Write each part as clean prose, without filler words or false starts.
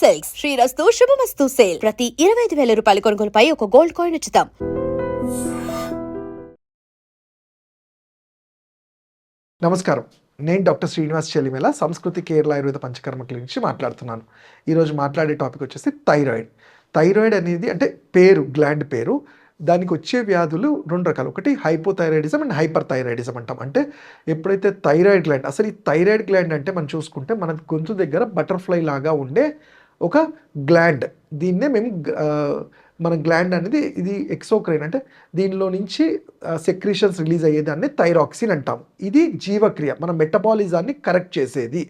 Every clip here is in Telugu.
సిల్క్స్ శ్రీరస్తు శుభమస్తు సేల్ ప్రతి 25,000 రూపాయల కొనుగోలుపై ఒక గోల్డ్ కాయిన్ ఉచితం. నమస్కారం, నేను డాక్టర్ శ్రీనివాస్ చెలిమేల, సంస్కృతి కేరళ ఆయుర్వేద పంచకర్మ క్లినిక్ నుంచి మాట్లాడుతున్నాను. ఈరోజు మాట్లాడే టాపిక్ వచ్చేసి థైరాయిడ్. థైరాయిడ్ అనేది అంటే పేరు, గ్లాండ్ పేరు. దానికి వచ్చే వ్యాధులు రెండు రకాలు. ఒకటి హైపోథైరాయిడిజం అండ్ హైపర్ థైరాయిడిజం అంటాం. అంటే ఎప్పుడైతే థైరాయిడ్ గ్లాండ్, అసలు ఈ థైరాయిడ్ గ్లాండ్ అంటే మనం చూసుకుంటే మన గొంతు దగ్గర బటర్ఫ్లై లాగా ఉండే ఒక గ్లాండ్. దీన్నే మేము మన గ్లాండ్ అనేది ఇది ఎక్సోక్రైన్, అంటే దీనిలో నుంచి సెక్రీషన్స్ రిలీజ్ అయ్యేదాన్ని థైరాక్సిన్ అంటాం. ఇది జీవక్రియ, మన మెటబాలిజాన్ని కరెక్ట్ చేసేది.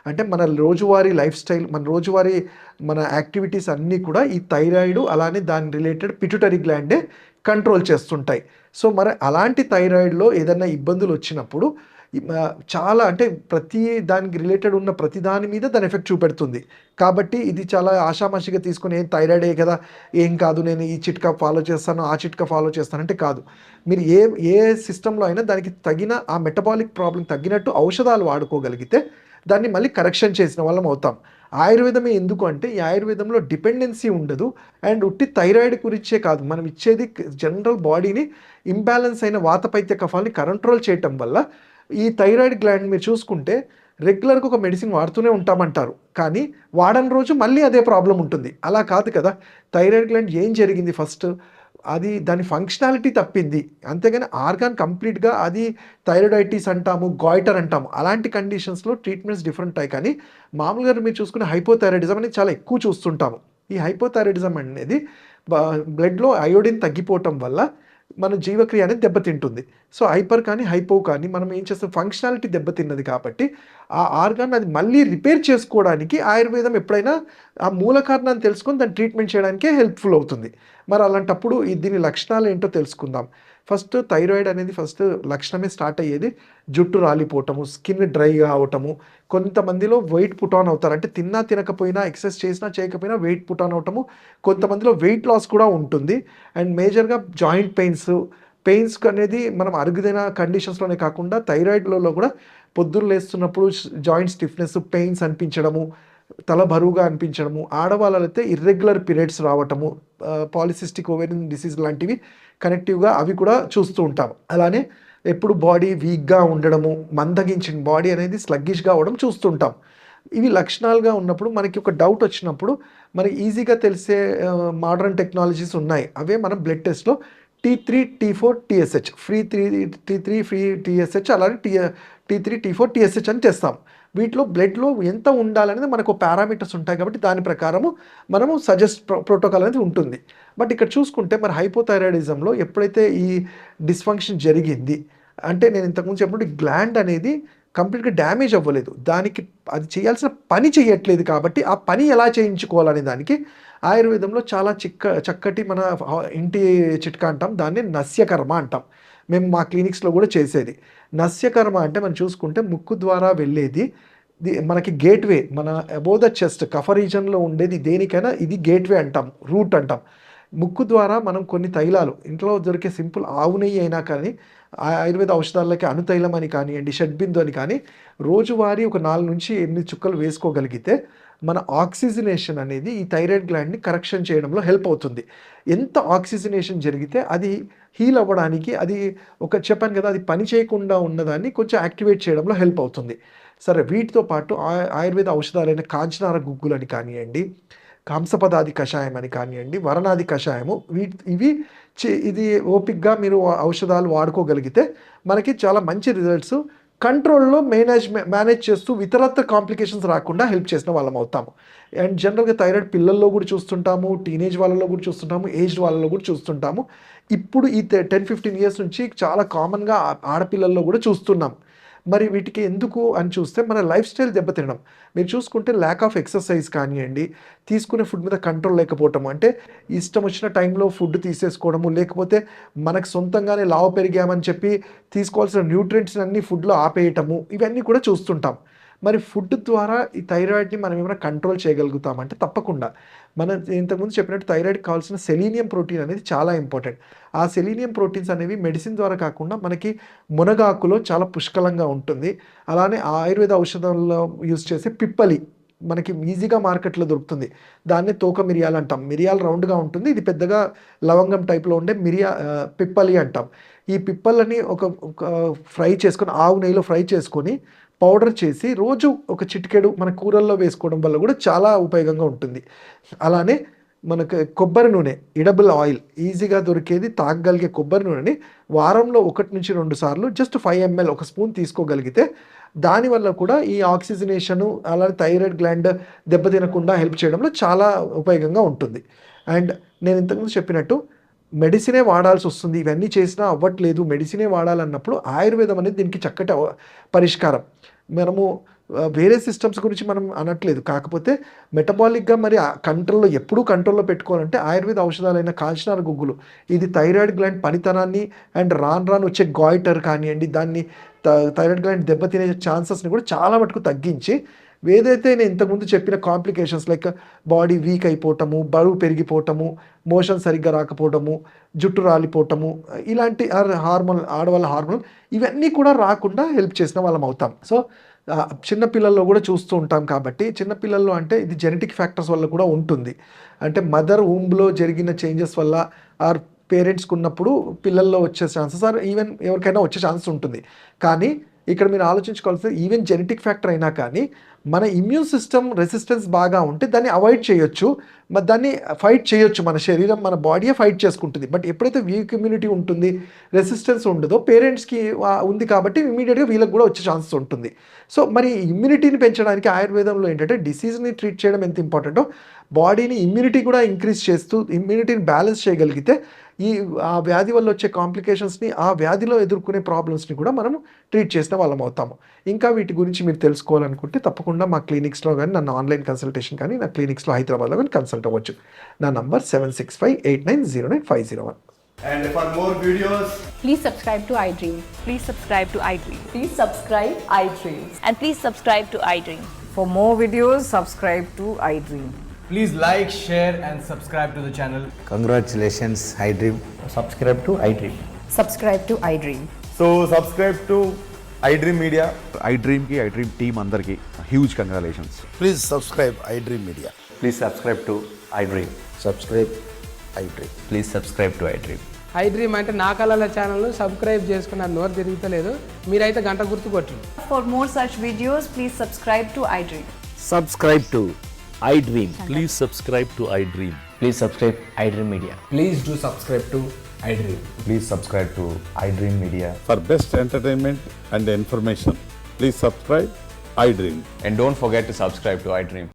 అంటే మన రోజువారీ లైఫ్ స్టైల్, మన యాక్టివిటీస్ అన్నీ కూడా ఈ థైరాయిడ్ అలానే దాని రిలేటెడ్ పిట్యూటరీ గ్లాండే కంట్రోల్ చేస్తుంటాయి. సో మరి అలాంటి థైరాయిడ్లో ఏదైనా ఇబ్బందులు వచ్చినప్పుడు చాలా, అంటే ప్రతి దానికి రిలేటెడ్ ఉన్న ప్రతి దాని మీద దాని ఎఫెక్ట్ చూపెడుతుంది. కాబట్టి ఇది చాలా ఆషామాషిగా తీసుకుని ఏం థైరాయిడే కదా, ఏం కాదు, నేను ఈ చిట్కా ఫాలో చేస్తాను, ఆ చిట్కా ఫాలో చేస్తానంటే కాదు. మీరు ఏ సిస్టంలో అయినా దానికి తగిన ఆ మెటబాలిక్ ప్రాబ్లం తగ్గినట్టు ఔషధాలు వాడుకోగలిగితే దాన్ని మళ్ళీ కరెక్షన్ చేసిన వాళ్ళం అవుతాం. ఆయుర్వేదమే ఎందుకు అంటే ఈ ఆయుర్వేదంలో డిపెండెన్సీ ఉండదు. అండ్ ఉట్టి థైరాయిడ్ గురించే కాదు, మనం ఇచ్చేది జనరల్ బాడీని ఇంబ్యాలెన్స్ అయిన వాతపైత్య కఫాల్ని కంట్రోల్ చేయటం వల్ల ఈ థైరాయిడ్ గ్లాండ్ మీరు చూసుకుంటే రెగ్యులర్గా ఒక మెడిసిన్ వాడుతూనే ఉంటామంటారు, కానీ వాడని రోజు మళ్ళీ అదే ప్రాబ్లం ఉంటుంది. అలా కాదు కదా. థైరాయిడ్ గ్లాండ్ ఏం జరిగింది, ఫస్ట్ అది దాని ఫంక్షనాలిటీ తప్పింది, అంతేగాని ఆర్గాన్ కంప్లీట్గా అది థైరాయిడైటిస్ అంటాము, గాయిటర్ అంటాము. అలాంటి కండిషన్స్లో ట్రీట్మెంట్స్ డిఫరెంట్ అయ్యి, కానీ మామూలుగా మీరు చూసుకునే హైపోథైరాయిడిజం అనేది చాలా ఎక్కువ చూస్తుంటాము. ఈ హైపోథైరాయిడిజం అనేది బ్లడ్లో అయోడిన్ తగ్గిపోవటం వల్ల మన జీవక్రియ అనేది దెబ్బతింటుంది. సో హైపర్ కానీ హైపో కానీ మనం ఏం చేస్తాం, ఫంక్షనాలిటీ దెబ్బతిన్నది కాబట్టి ఆ ఆర్గాన్ అది మళ్ళీ రిపేర్ చేసుకోవడానికి ఆయుర్వేదం ఎప్పుడైనా ఆ మూల కారణాన్ని తెలుసుకొని దాన్ని ట్రీట్మెంట్ చేయడానికే హెల్ప్ఫుల్ అవుతుంది. మరి అలాంటప్పుడు దీని లక్షణాలు ఏంటో తెలుసుకుందాం. ఫస్ట్ థైరాయిడ్ అనేది ఫస్ట్ లక్షణమే స్టార్ట్ అయ్యేది జుట్టు రాలిపోవటము, స్కిన్ డ్రైగా అవటము, కొంతమందిలో వెయిట్ పుట్ ఆన్ అవుతారు, అంటే తిన్నా తినకపోయినా, ఎక్సర్సైజ్ చేసినా చేయకపోయినా వెయిట్ పుట్ ఆన్ అవటము, కొంతమందిలో వెయిట్ లాస్ కూడా ఉంటుంది. అండ్ మేజర్గా జాయింట్ పెయిన్స్ అనేది మనం అరుగుదైన కండిషన్స్లోనే కాకుండా థైరాయిడ్లలో కూడా పొద్దున్న లేస్తున్నప్పుడు జాయింట్ స్టిఫ్నెస్, పెయిన్స్ అనిపించడము, తల బరువుగా అనిపించడము, ఆడవాళ్ళైతే ఇర్రెగ్యులర్ పీరియడ్స్ రావటము, పాలిసిస్టిక్ ఓవేరియన్ డిసీజ్ లాంటివి కనెక్టివ్గా అవి కూడా చూస్తూ ఉంటాం. అలానే ఎప్పుడు బాడీ వీక్గా ఉండడము, మందగించిన బాడీ అనేది స్లగ్గిష్గా అవ్వడం చూస్తుంటాం. ఇవి లక్షణాలుగా ఉన్నప్పుడు మనకి ఒక డౌట్ వచ్చినప్పుడు మనకి ఈజీగా తెలిసే మోడర్న్ టెక్నాలజీస్ ఉన్నాయి. అవే మనం బ్లడ్ టెస్ట్లో T3, T4, TSH, T3 free TSH, అలానే T3, T4, TSH అని తెస్తాం. వీటిలో బ్లడ్లో ఎంత ఉండాలనేది మనకు పారామీటర్స్ ఉంటాయి, కాబట్టి దాని ప్రకారము మనము సజెస్ట్ ప్రోటోకాల్ అనేది ఉంటుంది. బట్ ఇక్కడ చూసుకుంటే మరి హైపోథైరాయిడిజంలో ఎప్పుడైతే ఈ డిస్ఫంక్షన్ జరిగింది అంటే, నేను ఇంతకుముందు చెప్పినప్పుడు గ్లాండ్ అనేది కంప్లీట్గా డ్యామేజ్ అవ్వలేదు, దానికి అది చేయాల్సిన పని చేయట్లేదు. కాబట్టి ఆ పని ఎలా చేయించుకోవాలనే దానికి ఆయుర్వేదంలో చాలా చక్కటి మన ఇంటి చిట్కా అంటాం, దాన్ని నస్యకర్మ అంటాం. మేము మా క్లినిక్స్లో కూడా చేసేది నస్యకర్మ. అంటే మనం చూసుకుంటే ముక్కు ద్వారా వెళ్ళేది మనకి గేట్వే, మన అబోవ్ ద చెస్ట్ కఫ రీజన్లో ఉండేది దేనికైనా ఇది గేట్వే అంటాం, రూట్ అంటాం. ముక్కు ద్వారా మనం కొన్ని తైలాలు ఇంట్లో దొరికే సింపుల్ ఆవు నెయ్యి అయినా కానీ, ఆయుర్వేద ఔషధాలకి అనుతైలం అని కానివ్వండి, షడ్బిందు అని కానీ, రోజువారీ ఒక 4 నుంచి 8 చుక్కలు వేసుకోగలిగితే మన ఆక్సిజనేషన్ అనేది ఈ థైరాయిడ్ గ్లాండ్ని కరెక్షన్ చేయడంలో హెల్ప్ అవుతుంది. ఎంత ఆక్సిజనేషన్ జరిగితే అది హీల్ అవ్వడానికి, అది చెప్పాను కదా, అది పని చేయకుండా ఉన్నదాన్ని కొంచెం యాక్టివేట్ చేయడంలో హెల్ప్ అవుతుంది. సరే, వీటితో పాటు ఆయుర్వేద ఔషధాలైన కాంచనార గుగ్గులని కానివ్వండి, కంసపదాది కషాయం అని కానివ్వండి, వరణాది కషాయము, ఇది ఓపిక్గా మీరు ఔషధాలు వాడుకోగలిగితే మనకి చాలా మంచి రిజల్ట్స్ కంట్రోల్లో మేనేజ్ చేస్తూ ఇతరత్ర కాంప్లికేషన్స్ రాకుండా హెల్ప్ చేసిన వాళ్ళం అవుతాము. అండ్ జనరల్గా థైరాయిడ్ పిల్లల్లో కూడా చూస్తుంటాము, టీనేజ్ వాళ్ళలో కూడా చూస్తుంటాము, ఏజ్డ్ వాళ్ళలో కూడా చూస్తుంటాము. ఇప్పుడు ఈ 10-15 ఇయర్స్ నుంచి చాలా కామన్గా ఆడపిల్లల్లో కూడా చూస్తున్నాం. మరి వీటికి ఎందుకు అని చూస్తే మన లైఫ్ స్టైల్ దెబ్బతినడం. మీరు చూసుకుంటే ల్యాక్ ఆఫ్ ఎక్సర్సైజ్ కానివ్వండి, తీసుకునే ఫుడ్ మీద కంట్రోల్ లేకపోవటము, అంటే ఇష్టం వచ్చిన టైంలో ఫుడ్ తీసేసుకోవడము, లేకపోతే మనకు సొంతంగానే లావు పెరిగామని చెప్పి తీసుకోవాల్సిన న్యూట్రియంట్స్ అన్నీ ఫుడ్లో ఆపేయటము, ఇవన్నీ కూడా చూస్తుంటాం. మరి ఫుడ్ ద్వారా ఈ థైరాయిడ్ని మనం ఏమైనా కంట్రోల్ చేయగలుగుతామంటే తప్పకుండా. మనం ఇంతకుముందు చెప్పినట్టు థైరాయిడ్కి కావాల్సిన సెలీనియం ప్రోటీన్ అనేది చాలా ఇంపార్టెంట్. ఆ సెలీనియం ప్రోటీన్స్ అనేవి మెడిసిన్ ద్వారా కాకుండా మనకి మునగాకులో చాలా పుష్కలంగా ఉంటుంది. అలానే ఆయుర్వేద ఔషధాల్లో యూజ్ చేసే పిప్పలి, మనకి ఈజీగా మార్కెట్లో దొరుకుతుంది. దాన్ని తోక మిరియాలు అంటాం. మిరియాలు రౌండ్గా ఉంటుంది, ఇది పెద్దగా లవంగం టైప్లో ఉండే పిప్పలి అంటాం. ఈ పిప్పలని ఒక ఫ్రై చేసుకొని, ఆవు నెయ్యిలో ఫ్రై చేసుకొని పౌడర్ చేసి రోజు ఒక చిటికెడు మన కూరల్లో వేసుకోవడం వల్ల కూడా చాలా ఉపయోగంగా ఉంటుంది. అలానే మనకు కొబ్బరి నూనె, ఎడబుల్ ఆయిల్, ఈజీగా దొరికేది తాగగలిగే కొబ్బరి నూనెని వారంలో 1 నుంచి 2 సార్లు జస్ట్ 5 ml ఒక స్పూన్ తీసుకోగలిగితే దానివల్ల కూడా ఈ ఆక్సిజనేషను అలానే థైరాయిడ్ గ్లాండ్ దెబ్బతినకుండా హెల్ప్ చేయడంలో చాలా ఉపయోగంగా ఉంటుంది. అండ్ నేను ఇంతకుముందు చెప్పినట్టు మెడిసినే వాడాల్సి వస్తుంది, ఇవన్నీ చేసినా అవ్వట్లేదు, మెడిసినే వాడాలన్నప్పుడు ఆయుర్వేదం అనేది దీనికి చక్కటి పరిష్కారం. మనము వేరే సిస్టమ్స్ గురించి మనం అనట్లేదు, కాకపోతే మెటబాలిక్గా మరి కంట్రోల్లో ఎప్పుడూ కంట్రోల్లో పెట్టుకోవాలంటే ఆయుర్వేద ఔషధాలైన కాల్చినార గుగ్గులు, ఇది థైరాయిడ్ గ్లాండ్ పనితనాన్ని అండ్ రాను వచ్చే గాయిటర్ కానివ్వండి, దాన్ని థైరాయిడ్ గ్లాండ్ దెబ్బతినే ఛాన్సెస్ని కూడా చాలా మటుకు తగ్గించి, ఏదైతే నేను ఇంతకుముందు చెప్పిన కాంప్లికేషన్స్ లైక్ బాడీ వీక్ అయిపోవటము, బరువు పెరిగిపోవటము, మోషన్ సరిగ్గా రాకపోవటము, జుట్టు రాలిపోవటము, ఇలాంటి ఆడవాళ్ళ హార్మోన్ ఇవన్నీ కూడా రాకుండా హెల్ప్ చేసిన వాళ్ళం అవుతాం. సో చిన్నపిల్లల్లో కూడా చూస్తూ ఉంటాం కాబట్టి, చిన్నపిల్లల్లో అంటే ఇది జెనెటిక్ ఫ్యాక్టర్స్ వల్ల కూడా ఉంటుంది. అంటే మదర్ ఊంబ్లో జరిగిన చేంజెస్ వల్ల ఆర్ పేరెంట్స్కి ఉన్నప్పుడు పిల్లల్లో వచ్చే ఛాన్సెస్ ఆర్ ఈవెన్ ఎవరికైనా వచ్చే ఛాన్సెస్ ఉంటుంది. కానీ ఇక్కడ మీరు ఆలోచించుకోవాల్సింది, ఈవెన్ జెనెటిక్ ఫ్యాక్టర్ అయినా కానీ మన ఇమ్యూన్ సిస్టమ్ రెసిస్టెన్స్ బాగా ఉంటే దాన్ని అవాయిడ్ చేయొచ్చు, మరి దాన్ని ఫైట్ చేయొచ్చు, మన శరీరం మన బాడీయే ఫైట్ చేసుకుంటుంది. బట్ ఎప్పుడైతే వీక్ ఇమ్యూనిటీ ఉంటుంది, రెసిస్టెన్స్ ఉండదో, పేరెంట్స్కి ఉంది కాబట్టి ఇమీడియట్గా వీళ్ళకి కూడా వచ్చే ఛాన్సెస్ ఉంటుంది. సో మరి ఇమ్యూనిటీని పెంచడానికి ఆయుర్వేదంలో ఏంటంటే డిసీజ్ని ట్రీట్ చేయడం ఎంత ఇంపార్టెంటో, బాడీని ఇమ్యూనిటీ కూడా ఇంక్రీజ్ చేస్తూ ఇమ్యూనిటీని బ్యాలెన్స్ చేయగలిగితే ఆ వ్యాధి వల్ల వచ్చే కాంప్లికేషన్స్ని, ఆ వ్యాధిలో ఎదుర్కొనే ప్రాబ్లమ్స్ని కూడా మనం ట్రీట్ చేసిన వాళ్ళం అవుతాము. ఇంకా వీటి గురించి మీరు తెలుసుకోవాలనుకుంటే తప్పకుండా మా క్లినిక్స్లో కానీ, నన్ను ఆన్లైన్ కన్సల్టేషన్ కానీ నా క్లినిక్స్లో హైదరాబాద్లో కానీ కన్సల్ట్ అవ్వచ్చు. నా number 7658909501. And for more videos, Please subscribe to iDream. Please subscribe to iDream. Please subscribe iDream. And please subscribe to iDream. For more videos, subscribe to iDream. please like, share and subscribe to the channel. Congratulations, iDream. subscribe to iDream. Subscribe to iDream. So subscribe to iDream Media. iDream की iDream team अंदर की huge congratulations. Please subscribe iDream Media. Please subscribe to iDream. Subscribe iDream. Please subscribe to iDream. iDream అంటే నా కళల ఛానల్ను సబ్స్క్రైబ్ చేసుకున్న నోరు తిరుగుతలేదు, మీరైతే గంట గుర్తు కొట్టండి. For more such videos, please subscribe to iDream. Subscribe to iDream. Please subscribe to iDream. Please subscribe iDream Media. Please do subscribe to iDream. Please subscribe to iDream Media. For best entertainment and information, please subscribe iDream. And don't forget to subscribe to iDream.